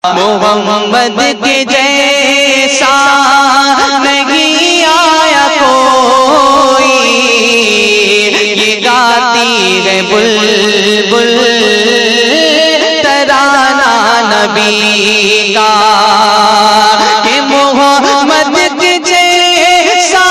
محمد کے جیسا نہیں آیا کوئی، یہ گاتی ہے بلبل ترانہ نبی کا، کہ محمد کے جیسا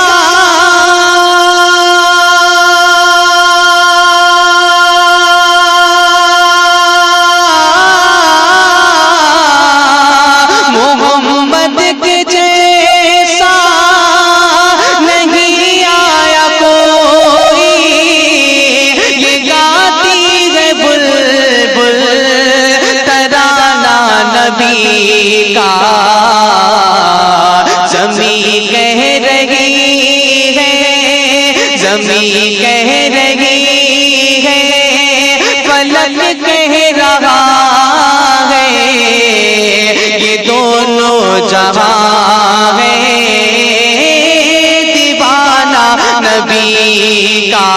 زمین کہہ رہی ہے، زمین کہہ رہی ہے، فلک کہہ رہا ہے، یہ دونوں جہاں ہے دیوانہ نبی کا۔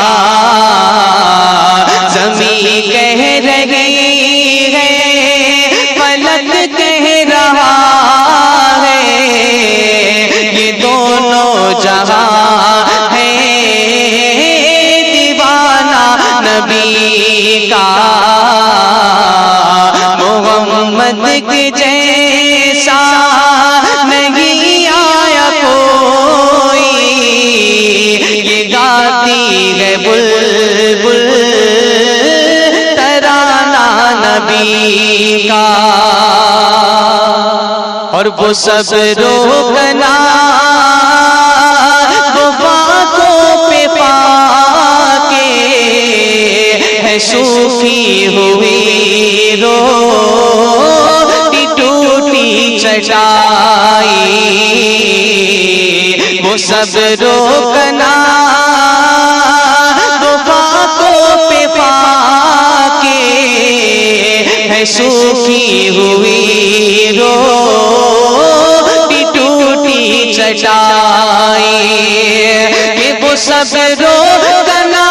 زمین کہہ رہی ہے، فلک کہہ رہا ہے، یہ دونوں جہاں ہے دیوانہ نبی کا۔ محمد کے جیسا نہیں آیا کوئی، یہ گاتی ہے بلبل ترانہ نبی کا۔ اور وہ سب روکنا باتوں پہ پا کے ہے صوفی ہوئی روٹی ٹوٹی چٹائی، وہ سب روکنا باتوں پہ پا کے ہے صوفی ہوئی روٹی ٹوٹی چٹائی، کہ وہ سب روکنا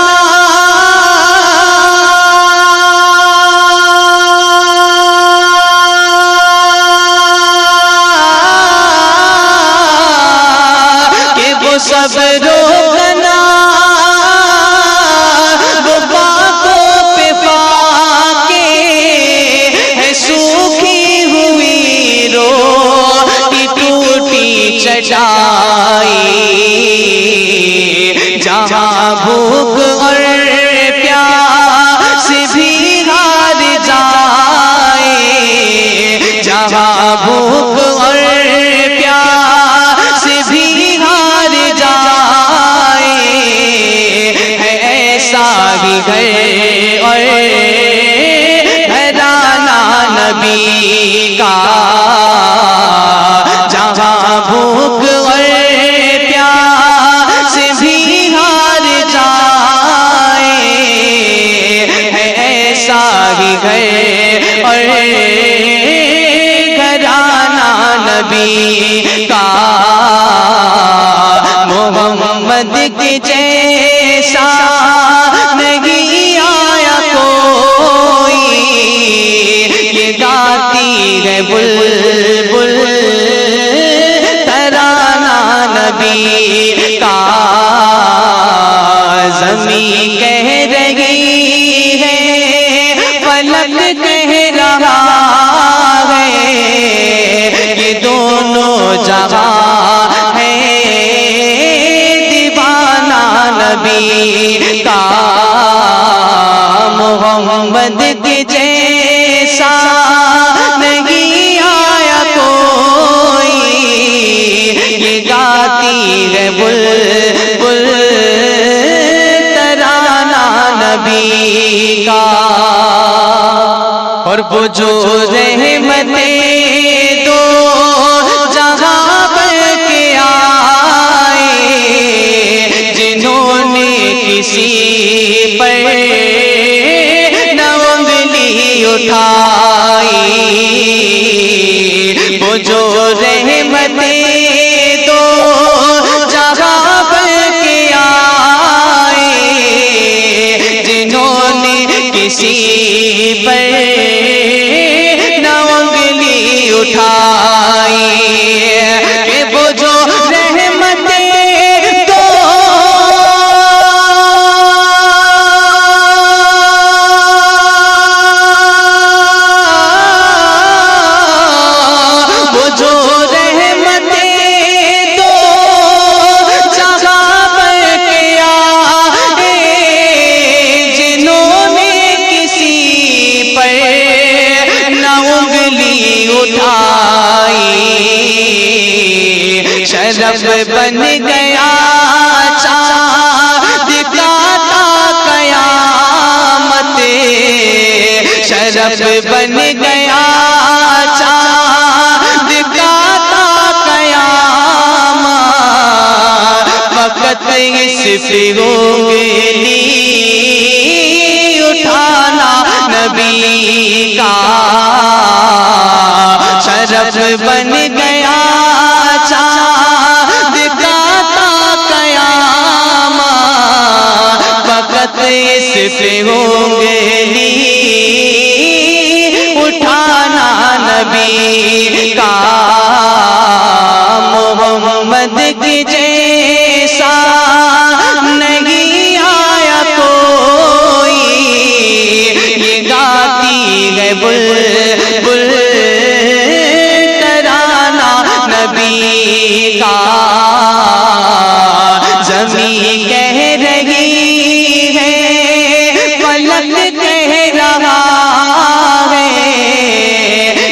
سب روکنا وہ باتوں پہ پا کے ہے سوکھی ہوئی روٹی ٹوٹی چٹائی، جہاں بھوک اور پیاس بھی ہار جائے، جہاں بھوک اور پیاس بھی ہار جائے، ایسا ہی گھر اور گھرانہ نبی کا، جہاں بھوک اور پیاس بھی ہار جائے، ایسا ہی گھر اور گھرانہ نبی کا۔ محمد کے جیسا نہیں آیا کوئی، یہ گاتی ہے بلبل ترانہ نبی کا۔ زمین کہہ رہی ہے، فلک کہہ رہا ہے، یہ دونوں جہاں ہے دیوانہ نبی کا۔ محمد کے جیسا نہیں آیا کوئی، یہ گاتی ہے بلبل ترانہ نبی کا۔ اور وہ جو رحمتیں دو جہاں بن کے آئے، جنہوں نے کسی پر نہ انگلی اٹھائی، وہ جو رحمتیں دو جہاں بن کے آئے، جنہوں نے کسی پر نہ انگلی بن گیا چاند کا تا قیامت، شرف بن گیا چاند کا تا قیامت، وقت اس پہ انگلی اٹھانا نبی کا، شرف بن گیا چاند کا تا قیامت، وقت اس پہ انگلی اٹھانا نبی کا، محمد کی جیسا نہیں آیا کوئی، یہ گاتی ہے بلبل ترانہ نبی کا، زمین کہہ رہی ہے فلک کہہ رہا ہے،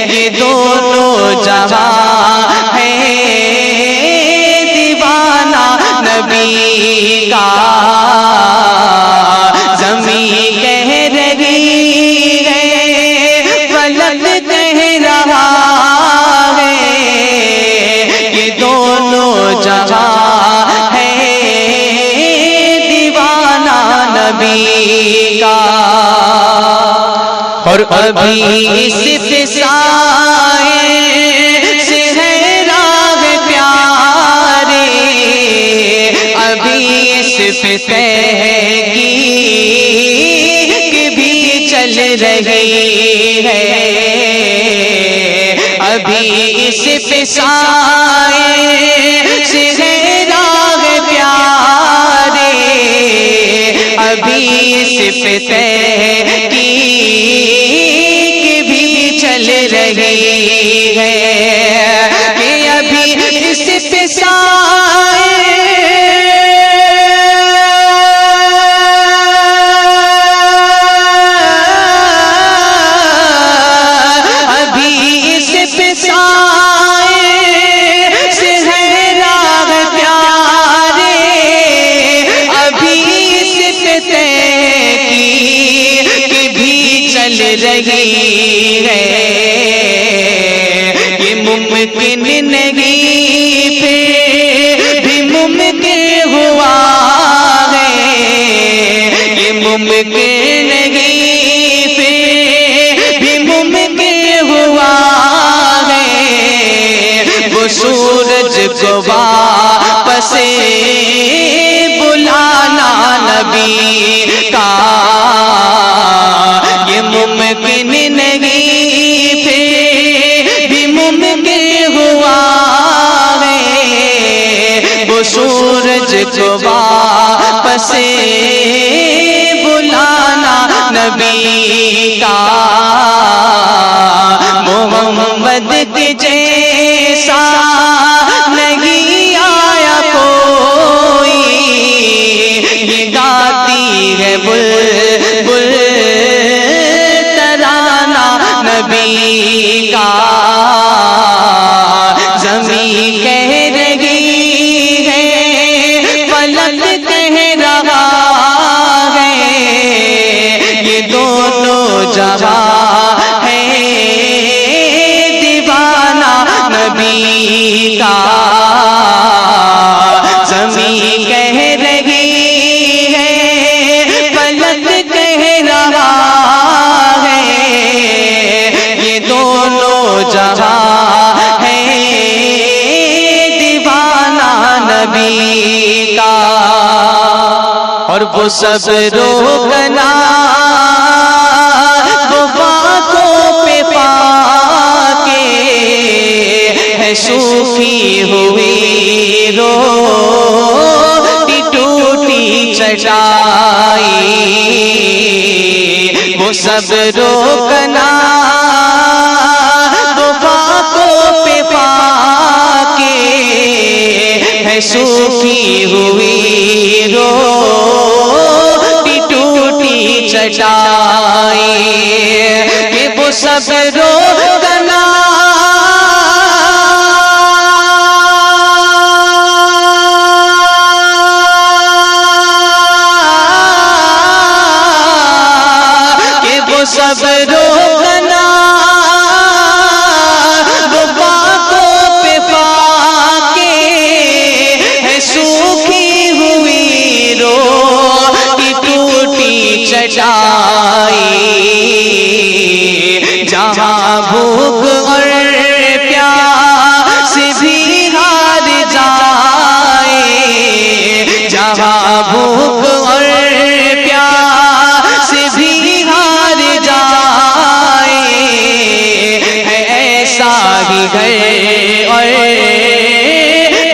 یہ دونوں جہاں ہے دیوانہ نبی کا، زمین کہہ رہی ہے فلک کہہ رہا ہے، یہ دونوں جہاں ہے دیوانہ نبی کا، اور ابھی اس فضائے سے ہے راہ پیارے، ابھی اس پہ تحقیق بھی چل رہی ہے، ابھی اس فضائے سے ہے راہ پیارے، ابھی اس پہ تحقیق بھی چل رہی ہے، کہ ابھی اس فضائے رہی ہے، یہ ممکن نہیں پھر بھی ممکن ہوا ہے، یہ ممکن نہیں پھر بھی ممکن ہوا ہے، وہ سورج کو واپس بلانا نبی کا، یہ ممکن نہیں پھر بھی ممکن ہوا ہے، وہ سورج کو واپس بلانا نبی کا، محمد کے جیسا نہیں آیا کوئی، یہ گاتی ہے بلبل نبی کا، زمین کہہ رہی ہے فلک کہہ رہا ہے، یہ دونوں جہاں ہے دیوانہ نبی کا، زمین کہہ رہی ہے فلک کہہ رہا ہے، یہ دونوں جہاں ہے دیوانہ نبی کا، اور وہ سب روکنا باتوں پہ پاکے ہے، صوفی ہوئی روٹی ٹوٹی چٹائی، وہ سب روکنا باتوں پہ پاکے ہے، صوفی ہوئی روٹی ٹوٹی چٹائی، کہ وہ سب روکنا ایسا ہی گھر اور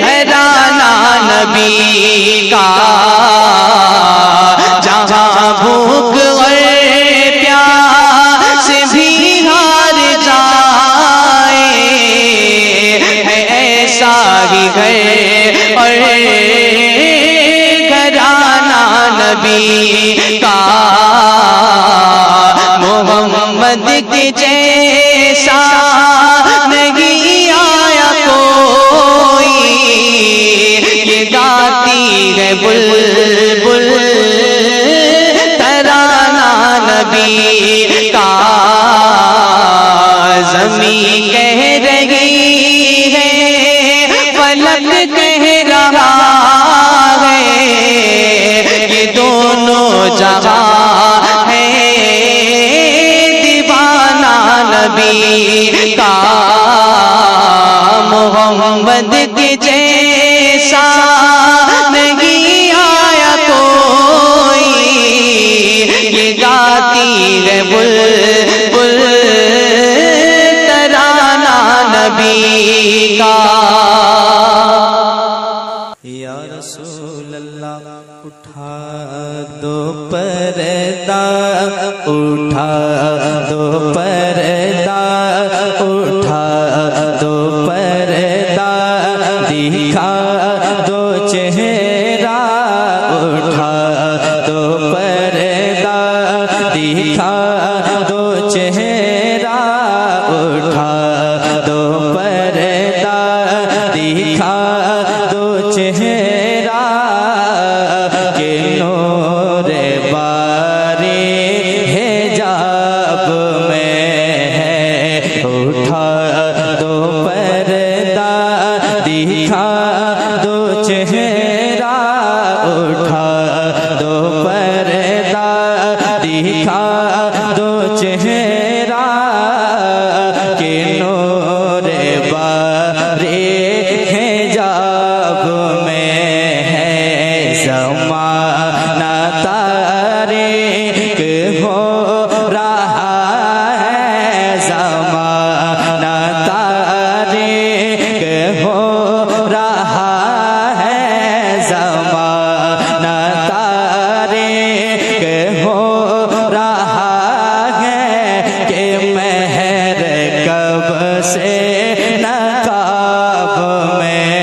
گھرانہ نبی کا جہاں بھوک اور پیاس بھی ہار جائے ہے ایسا ہی گھر اور گھرانہ نبی کا محمد کے جیسا نہیں آیا کوئی یہ گاتی ہے بلبل ترانہ نبی کا زمین کہہ رہی ہے فلک کہہ رہا ہے یہ دونوں جہاں ہے دیوانہ نبی کا محمد کے جیسا نہیں آیا کوئی یہ گاتی ہے بلبل ترانہ نبی کا یا رسول اللہ اٹھا دو پردہ اٹھا دو پردہ اٹھا دو پردہ دکھا دو چہرہ اٹھا دو پردہ دکھا دو چہرہ اٹھا دو پردہ دکھا دو چہرہ کہ نور باری حجاب میں ہے اٹھا دو پردہ دکھا دو چہرہ اٹھا دو پردہ دکھا دو چہرہ کہ نور باری حجاب میں ہے زمانہ تاریک ہو رہا ہے زمانہ تاریک ہو رہا ہے زمانہ تاریک ہو رہا ہے کہ مہر کب سے نقاب میں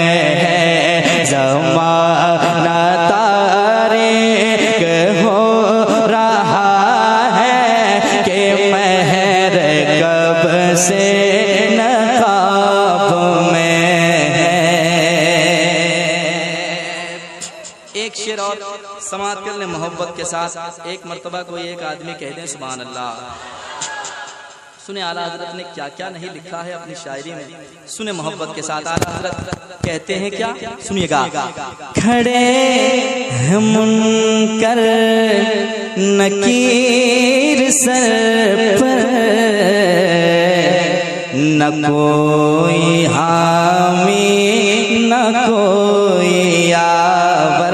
ہے زمانہ تاریک ہو رہا ہے کہ مہر کب سے نقاب میں ہے۔ ایک شعر اور سماعت کر لیں محبت کے ساتھ ایک مرتبہ کوئی ایک آدمی کہہ دیں سبحان اللہ سنیں اعلیٰ حضرت نے کیا کیا نہیں لکھا ہے اپنی شاعری میں سنیں محبت کے ساتھ اعلیٰ حضرت کہتے ہیں کیا سنیے گا کھڑے ہیں منکر نکیر سر پر نہ کوئی حامی نہ کوئی یاور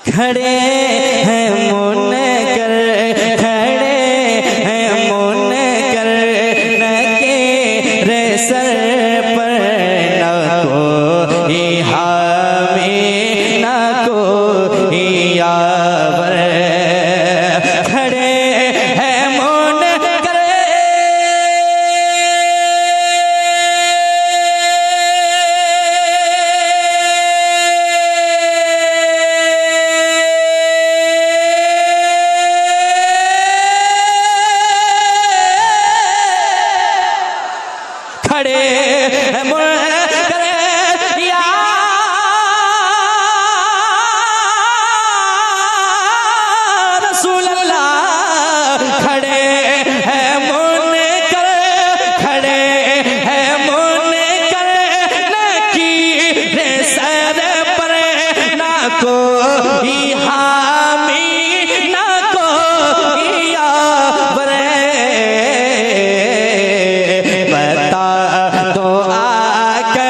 کھڑے ہیں منکر کھڑے ہیں منکر نکیر سر پر نہ کوئی حامی نہ کوئی یاور کھڑے ہیں منکر کھڑے ہیں منکر یا رسول اللہ کھڑے ہیں منکر کھڑے ہیں منکر نکیر سر پر نہ کوئی حامی نہ کوئی یاور بتا دو آ کر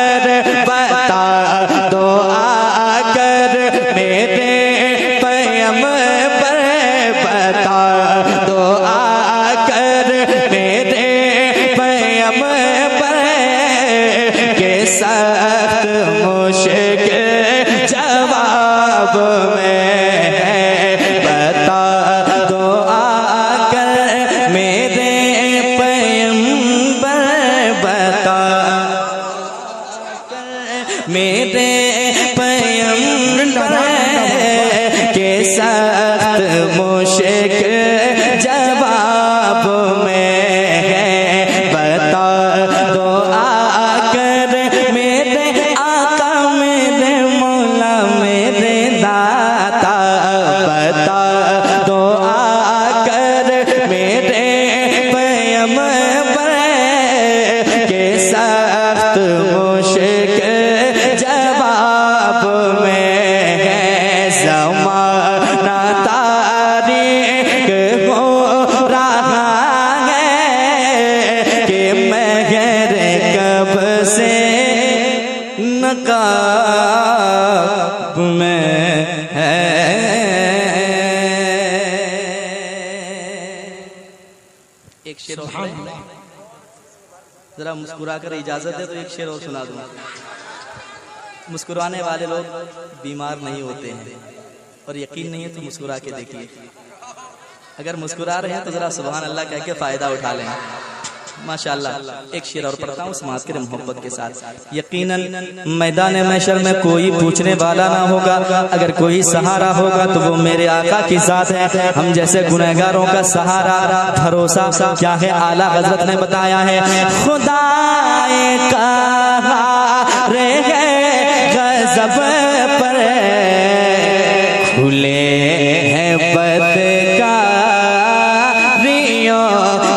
ذرا مسکرا کر اجازت دے تو ایک شعر اور سنا دوں. مسکرانے والے لوگ بیمار نہیں ہوتے ہیں، اور یقین نہیں ہے تو مسکرا کے دیکھیے. اگر مسکرا رہے ہیں تو ذرا سبحان اللہ کہہ کے فائدہ اٹھا لیں. ماشاءاللہ. ایک شعر اور پڑھتا ہوں سماعت کریں محبت کے ساتھ. یقیناً میدان محشر میں کوئی پوچھنے والا نہ ہوگا، اگر کوئی سہارا ہوگا تو وہ میرے آقا کی ذات ہے. ہم جیسے گنہگاروں کا سہارا بھروسہ کیا ہے؟ اعلیٰ حضرت نے بتایا ہے خدا کا غضب پر کھلے ہیں بدکاریوں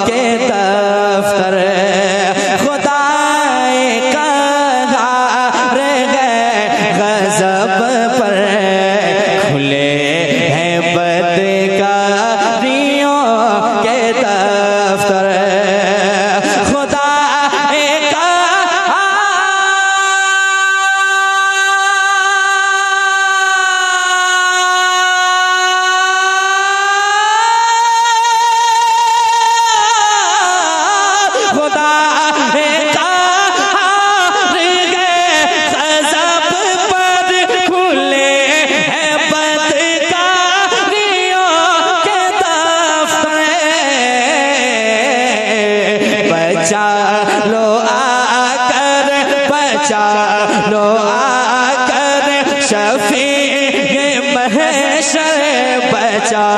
کے دفتر. خدا کا غضب پر کھلے ہیں بدکاریوں کے دفتر. خدا لو آ کر شفیع محشر بچا